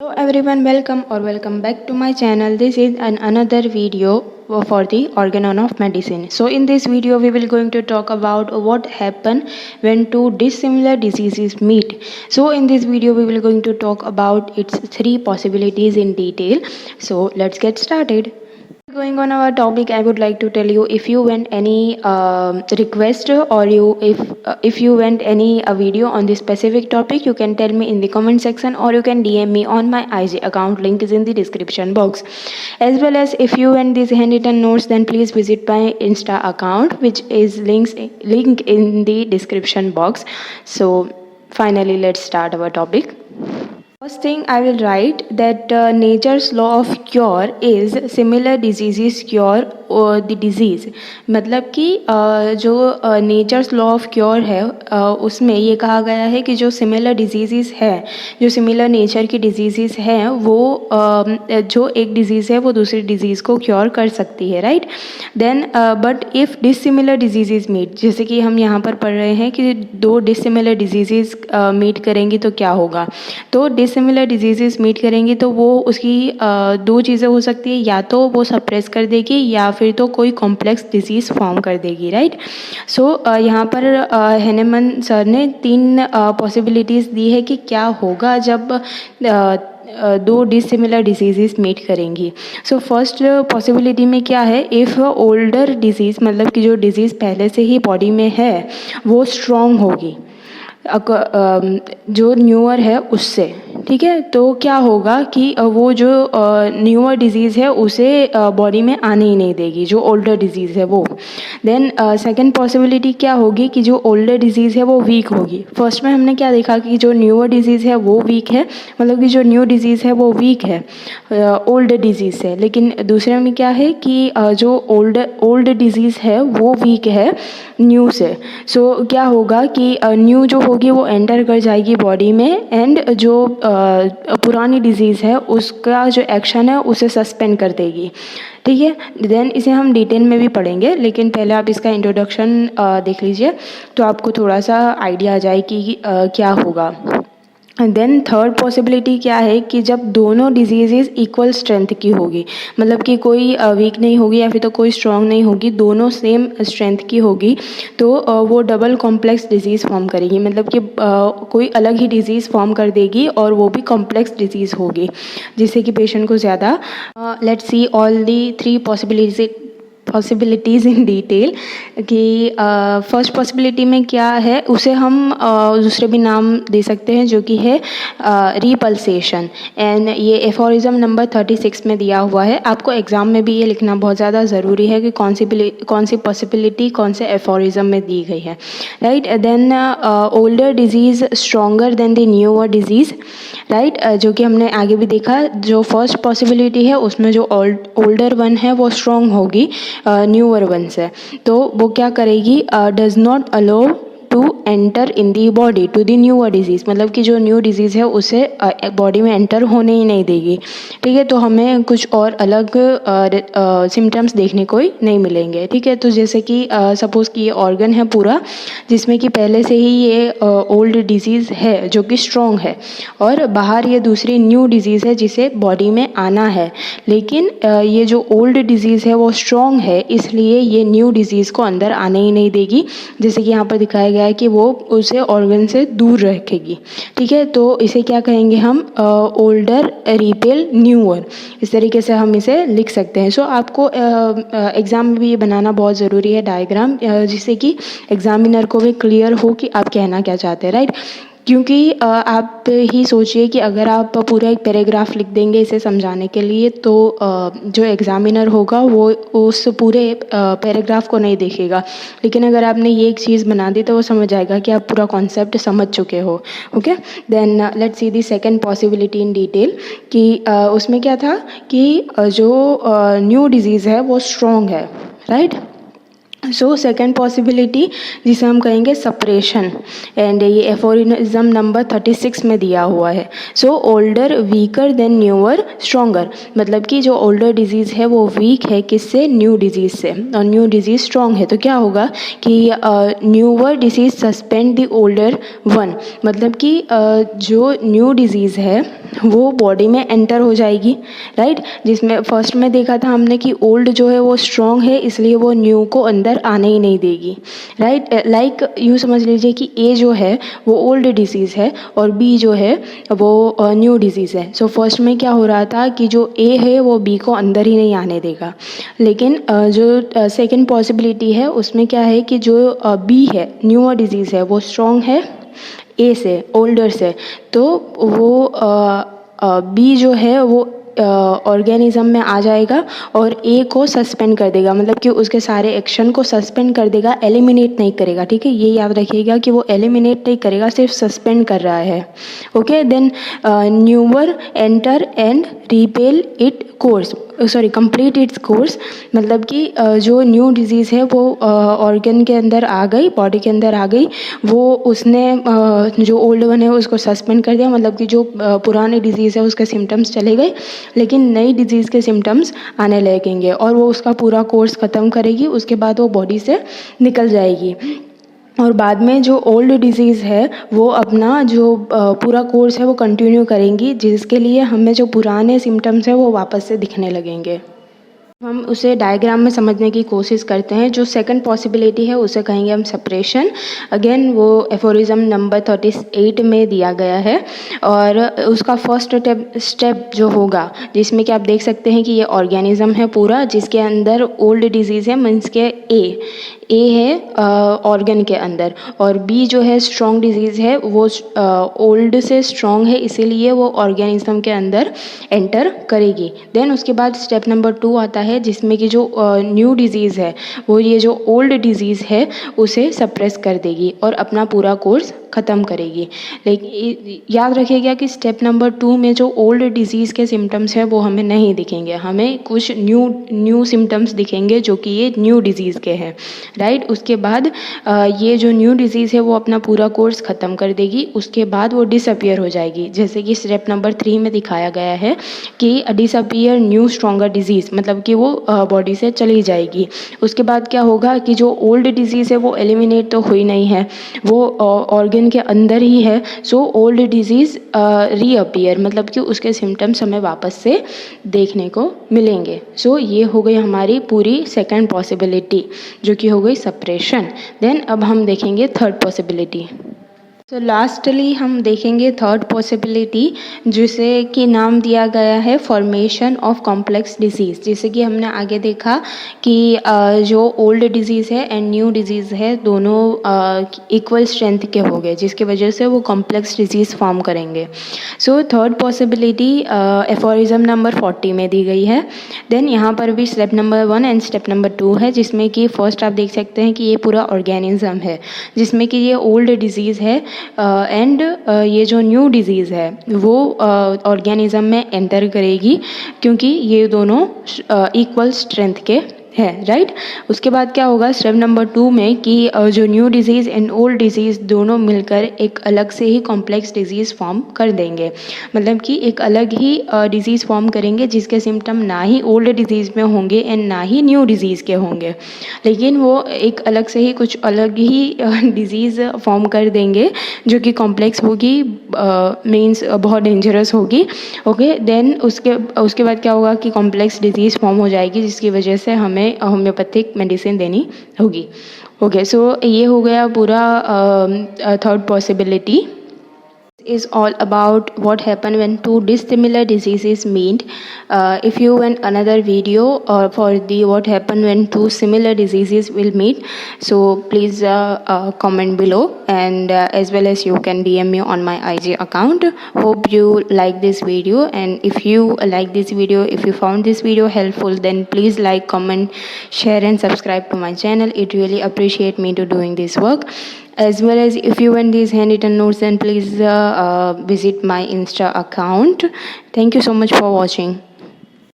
Hello everyone, welcome back to my channel. This is another video for the organon of medicine. So in this video we will going to talk about what happen when two dissimilar diseases meet. So in this video we will going to talk about its three possibilities in detail. So let's get started. Going on our topic, I would like to tell you, if you want any request, or if you want any video on this specific topic, you can tell me in the comment section, or you can DM me on my IG account. Link is in the description box. As well as if you want these handwritten notes, then please visit my Insta account, which is link in the description box. So finally, let's start our topic. First thing I will write that nature's law of cure is similar diseases cure the disease. मतलब कि जो natures law of cure है उसमें ये कहा गया है कि जो सिमिलर डिजीज़ है, जो सिमिलर नेचर की डिजीज़ हैं, वो जो एक डिजीज़ है वो दूसरी डिजीज़ को क्योर कर सकती है, right. Then but if dissimilar disease meet, जैसे कि हम यहाँ पर पढ़ रहे हैं कि दो डिसिमिलर डिजीज़ मीट करेंगी तो क्या होगा. तो डिसिमिलर डिजीज़ मीट करेंगी तो वो उसकी दो चीज़ें हो सकती है, या तो वो सप्रेस कर देगी या फिर तो कोई कॉम्प्लेक्स डिजीज़ फॉर्म कर देगी, राइट. सो यहाँ पर हैनेमन सर ने तीन पॉसिबिलिटीज़ दी है कि क्या होगा जब दो डिसिमिलर डिजीज़ मीट करेंगी. सो फर्स्ट पॉसिबिलिटी में क्या है, इफ़ ओल्डर डिजीज़, मतलब कि जो डिजीज़ पहले से ही बॉडी में है वो स्ट्रॉन्ग होगी जो न्यूअर है उससे, ठीक है. तो क्या होगा कि वो जो न्यूअर डिजीज़ है उसे बॉडी में आने ही नहीं देगी, जो ओल्डर डिजीज़ है वो. देन सेकंड पॉसिबिलिटी क्या होगी कि जो ओल्डर डिजीज़ है वो वीक होगी. फर्स्ट में हमने क्या देखा कि जो न्यूअर डिजीज़ है वो वीक है, मतलब कि जो न्यू डिजीज़ है वो वीक है ओल्ड डिजीज़ से. लेकिन दूसरे में क्या है कि जो ओल्ड डिजीज़ है वो वीक है न्यू से. सो क्या होगा कि न्यू जो होगी वो एंटर कर जाएगी बॉडी में, एंड जो पुरानी डिजीज़ है उसका जो एक्शन है उसे सस्पेंड कर देगी, ठीक है. देन इसे हम डिटेल में भी पढ़ेंगे, लेकिन पहले आप इसका इंट्रोडक्शन देख लीजिए तो आपको थोड़ा सा आइडिया आ जाए कि क्या होगा. देन थर्ड पॉसिबिलिटी क्या है कि जब दोनों डिजीज़ इक्वल स्ट्रेंथ की होगी, मतलब कि कोई वीक नहीं होगी या फिर तो कोई स्ट्रॉन्ग नहीं होगी, दोनों सेम स्ट्रेंथ की होगी, तो वो डबल कॉम्प्लेक्स डिजीज़ फॉर्म करेगी. मतलब कि कोई अलग ही डिजीज़ फॉर्म कर देगी और वो भी कॉम्प्लेक्स डिजीज़ होगी, जिससे कि पेशेंट को ज़्यादा. Let's see all the three possibilities in detail. कि फर्स्ट पॉसिबिलिटी में क्या है उसे हम दूसरे भी नाम दे सकते हैं, जो कि है रिपल्सेशन. एंड ये एफोरिज्म नंबर 36 में दिया हुआ है. आपको एग्ज़ाम में भी ये लिखना बहुत ज़्यादा ज़रूरी है कि कौन सी पॉसिबिलिटी कौन से एफोरिज्म में दी गई है, right. Then older disease stronger than the newer disease, right. जो कि हमने आगे भी देखा, जो फर्स्ट पॉसिबिलिटी है उसमें जो ओल्डर वन है वो स्ट्रॉन्ग होगी न्यूअर वन से. तो वो क्या करेगी, does not allow to enter in the body to the newer disease, मतलब कि जो न्यू डिजीज़ है उसे बॉडी में एंटर होने ही नहीं देगी, ठीक है. तो हमें कुछ और अलग सिम्टम्स देखने को ही नहीं मिलेंगे, ठीक है. तो जैसे कि सपोज़ कि ये ऑर्गन है पूरा, जिसमें कि पहले से ही ये ओल्ड डिजीज़ है जो कि स्ट्रॉन्ग है, और बाहर ये दूसरी न्यू डिजीज़ है जिसे बॉडी में आना है, लेकिन ये जो ओल्ड डिजीज़ है वो स्ट्रॉन्ग है, इसलिए ये न्यू डिजीज़ को अंदर आने ही नहीं देगी, जैसे कि यहाँ पर दिखाया गया है कि वो उसे ऑर्गन से दूर रखेगी, ठीक है. तो इसे क्या कहेंगे हम, ओल्डर रिपेल न्यूअर, इस तरीके से हम इसे लिख सकते हैं. सो आपको एग्ज़ाम में भी ये बनाना बहुत ज़रूरी है डायग्राम, जिससे कि एग्जामिनर को भी क्लियर हो कि आप कहना क्या चाहते हैं, राइट. क्योंकि आप ही सोचिए कि अगर आप पूरा एक पैराग्राफ लिख देंगे इसे समझाने के लिए, तो जो एग्ज़ामिनर होगा वो उस पूरे पैराग्राफ को नहीं देखेगा, लेकिन अगर आपने ये एक चीज़ बना दी तो वो समझ जाएगा कि आप पूरा कॉन्सेप्ट समझ चुके हो. Okay. Then let's see the second possibility in detail. कि उसमें क्या था कि जो न्यू डिजीज़ है वो स्ट्रॉन्ग है, राइट. सो सेकेंड पॉसिबिलिटी जिसे हम कहेंगे सप्रेशन, एंड ये एफोरिज्म नंबर 36 में दिया हुआ है। So older weaker than newer stronger, मतलब कि जो ओल्डर डिजीज़ है वो वीक है किससे, न्यू डिजीज़ से, और न्यू डिजीज़ स्ट्रॉन्ग है। तो क्या होगा कि newer disease suspend the older one, मतलब कि जो न्यू डिजीज़ है वो बॉडी में एंटर हो जाएगी, राइट। जिसमें फर्स्ट में देखा था हमने कि ओल्ड जो है वो स्ट्रॉन्ग है, इसलिए वो न्यू को अंदर आने ही नहीं देगी, राइट। लाइक यूँ समझ लीजिए कि ए जो है वो ओल्ड डिजीज़ है और बी जो है वो न्यू डिजीज़ है। सो फर्स्ट में क्या हो रहा था कि जो ए है वो बी को अंदर ही नहीं आने देगा, लेकिन जो सेकेंड पॉसिबिलिटी है उसमें क्या है कि जो बी है न्यूअर डिजीज़ है वो स्ट्रॉन्ग है ए से, ओल्डर से, तो वो बी जो है वो ऑर्गेनिज्म में आ जाएगा और ए को सस्पेंड कर देगा, मतलब कि उसके सारे एक्शन को सस्पेंड कर देगा, एलिमिनेट नहीं करेगा, ठीक है। ये याद रखिएगा कि वो एलिमिनेट नहीं करेगा, सिर्फ सस्पेंड कर रहा है, okay. Then newer enter and repel it course, sorry complete its course, मतलब कि जो न्यू डिजीज़ है वो ऑर्गन के अंदर आ गई, बॉडी के अंदर आ गई, वो उसने जो ओल्ड वन है उसको सस्पेंड कर दिया, मतलब कि जो पुराने डिजीज़ है उसके सिम्टम्स चले गए, लेकिन नई डिजीज़ के सिम्टम्स आने लगेंगे और वो उसका पूरा कोर्स ख़त्म करेगी, उसके बाद वो बॉडी से निकल जाएगी। और बाद में जो ओल्ड डिजीज़ है वो अपना जो पूरा कोर्स है वो कंटिन्यू करेंगी, जिसके लिए हमें जो पुराने सिम्टम्स हैं वो वापस से दिखने लगेंगे। हम उसे डायग्राम में समझने की कोशिश करते हैं। जो सेकंड पॉसिबिलिटी है उसे कहेंगे हम सेपरेशन। अगेन वो एफोरिज्म नंबर 38 में दिया गया है और उसका फर्स्ट स्टेप जो होगा, जिसमें कि आप देख सकते हैं कि ये ऑर्गेनिज्म है पूरा, जिसके अंदर ओल्ड डिजीज़ है, मीन्स के ए है ऑर्गन के अंदर, और बी जो है स्ट्रॉन्ग डिजीज़ है, वो ओल्ड से स्ट्रॉन्ग है, इसीलिए वो ऑर्गेनिज्म के अंदर एंटर करेगी। देन उसके बाद स्टेप नंबर 2 आता है, जिसमें कि जो न्यू डिजीज़ है वो ये जो ओल्ड डिजीज़ है उसे सप्रेस कर देगी और अपना पूरा कोर्स ख़त्म करेगी। लेकिन याद रखिएगा कि स्टेप नंबर 2 में जो ओल्ड डिजीज़ के सिम्टम्स हैं वो हमें नहीं दिखेंगे, हमें कुछ न्यू सिम्टम्स दिखेंगे जो कि ये न्यू डिजीज़ के हैं, राइट। उसके बाद ये जो न्यू डिजीज़ है वो अपना पूरा कोर्स ख़त्म कर देगी, उसके बाद वो डिसअपियर हो जाएगी, जैसे कि स्टेप नंबर 3 में दिखाया गया है कि डिसअपियर न्यू स्ट्रॉन्गर डिजीज़, मतलब कि वो बॉडी से चली जाएगी। उसके बाद क्या होगा कि जो ओल्ड डिजीज़ है वो एलिमिनेट तो हुई नहीं है, वो ऑर्गन के अंदर ही है, सो ओल्ड डिजीज़ रीअपियर, मतलब कि उसके सिम्टम्स हमें वापस से देखने को मिलेंगे। सो ये हो गई हमारी पूरी सेकंड पॉसिबिलिटी, जो कि हो गई सप्रेशन। देन अब हम देखेंगे थर्ड पॉसिबिलिटी। तो लास्टली हम देखेंगे थर्ड पॉसिबिलिटी, जिसे कि नाम दिया गया है फॉर्मेशन ऑफ कॉम्प्लेक्स डिजीज़। जैसे कि हमने आगे देखा कि जो ओल्ड डिजीज़ है एंड न्यू डिजीज़ है दोनों इक्वल स्ट्रेंथ के हो गए, जिसकी वजह से वो कॉम्प्लेक्स डिजीज़ फॉर्म करेंगे। So third possibility aphorism number 40 में दी गई है। देन यहाँ पर भी step number 1 and step number 2 है, जिसमें कि फर्स्ट आप देख सकते हैं कि ये पूरा ऑर्गेनिज्म है, जिसमें कि ये ओल्ड डिजीज़ है एंड ये जो न्यू डिजीज़ है वो ऑर्गेनिज्म में एंटर करेगी, क्योंकि ये दोनों इक्वल स्ट्रेंथ के है, राइट। उसके बाद क्या होगा स्टेप नंबर 2 में कि जो new disease and old disease दोनों मिलकर एक अलग से ही कॉम्प्लेक्स डिजीज़ फॉर्म कर देंगे, मतलब कि एक अलग ही डिजीज़ फॉर्म करेंगे जिसके सिम्टम ना ही ओल्ड डिजीज़ में होंगे एंड ना ही न्यू डिजीज़ के होंगे, लेकिन वो एक अलग से ही कुछ अलग ही डिजीज़ फॉर्म कर देंगे जो कि कॉम्प्लेक्स होगी, मीन्स बहुत डेंजरस होगी, ओके। देन उसके बाद क्या होगा कि कॉम्प्लेक्स डिजीज़ फॉर्म हो जाएगी, जिसकी वजह से हमें होम्योपैथिक मेडिसिन देनी होगी, ओके। सो ये हो गया पूरा third possibility. Is all about what happen when two dissimilar diseases meet. If you want another video for the what happen when two similar diseases will meet, so please comment below, and as well as you can DM me on my IG account. Hope you like this video, and if you like this video, if you found this video helpful, then please like, comment, share and subscribe to my channel. It really appreciate me to doing this work. As well as if you want these handwritten notes, then please visit my Insta account. Thank you so much for watching.